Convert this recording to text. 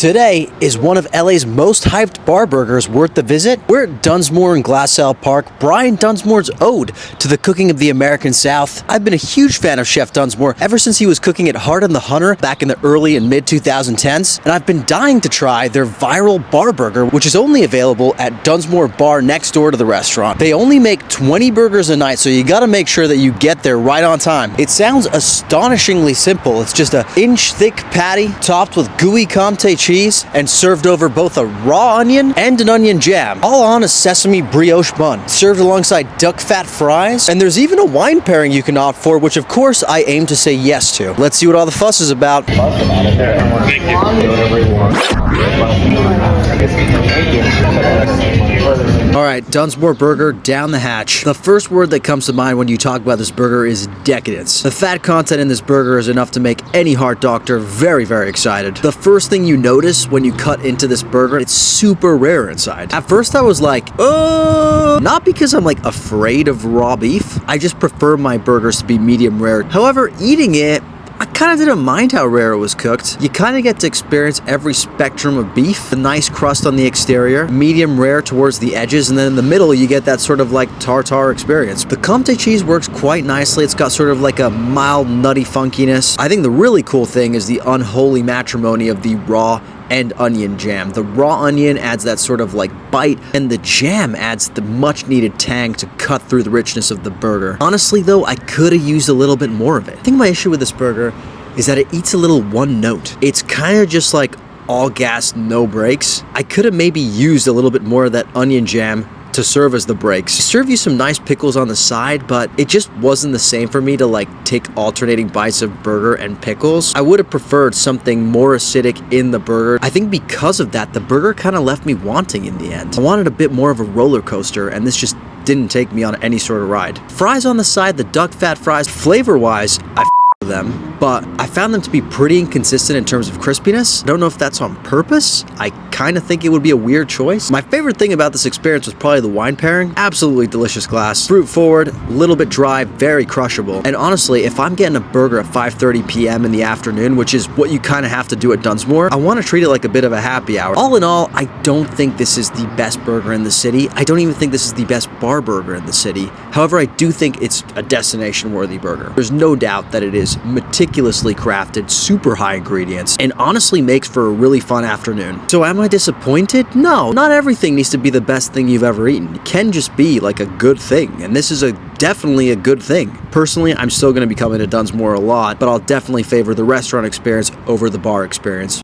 Today is one of LA's most hyped bar burgers worth the visit. We're at Dunsmore in Glassell Park, Brian Dunsmore's ode to the cooking of the American South. I've been a huge fan of Chef Dunsmore ever since he was cooking at Hart and the Hunter back in the early and mid 2010s, and I've been dying to try their viral bar burger, which is only available at Dunsmore Bar next door to the restaurant. They only make 20 burgers a night, so you gotta make sure that you get there right on time. It sounds astonishingly simple. It's just an inch-thick patty topped with gooey Comté cheese and served over both a raw onion and an onion jam, all on a sesame brioche bun, served alongside duck fat fries, and there's even a wine pairing you can opt for, which of course I aim to say yes to. Let's see what all the fuss is about. Alright, Dunsmore burger down the hatch. The first word that comes to mind when you talk about this burger is decadence. The fat content in this burger is enough to make any heart doctor very, very excited. The first thing you notice when you cut into this burger, it's super rare inside. At first I was like, oh, not because I'm like afraid of raw beef. I just prefer my burgers to be medium rare. However, eating it, I kind of didn't mind how rare it was cooked. You kind of get to experience every spectrum of beef. The nice crust on the exterior, medium rare towards the edges, and then in the middle you get that sort of like tartare experience. The Comté cheese works quite nicely. It's got sort of like a mild nutty funkiness. I think the really cool thing is the unholy matrimony of the raw and onion jam. The raw onion adds that sort of like bite, and the jam adds the much needed tang to cut through the richness of the burger. Honestly though, I could have used a little bit more of it. I think my issue with this burger is that it eats a little one note. It's kind of just like all gas, no brakes. I could have maybe used a little bit more of that onion jam to serve as the brakes. Serve you some nice pickles on the side, but it just wasn't the same for me to like take alternating bites of burger and pickles. I would have preferred something more acidic in the burger. I think because of that, the burger kind of left me wanting in the end. I wanted a bit more of a roller coaster, and this just didn't take me on any sort of ride. Fries on the side, the duck fat fries, flavor-wise, I them, but I found them to be pretty inconsistent in terms of crispiness. I don't know if that's on purpose. I kind of think it would be a weird choice. My favorite thing about this experience was probably the wine pairing. Absolutely delicious glass. Fruit forward, a little bit dry, very crushable. And honestly, if I'm getting a burger at 5:30 p.m. in the afternoon, which is what you kind of have to do at Dunsmore, I want to treat it like a bit of a happy hour. All in all, I don't think this is the best burger in the city. I don't even think this is the best bar burger in the city. However, I do think it's a destination-worthy burger. There's no doubt that it is meticulously crafted, super high ingredients, and honestly makes for a really fun afternoon. So am I disappointed? No, not everything needs to be the best thing you've ever eaten. It can just be like a good thing, and this is definitely a good thing. Personally, I'm still going to be coming to Dunsmore a lot, but I'll definitely favor the restaurant experience over the bar experience.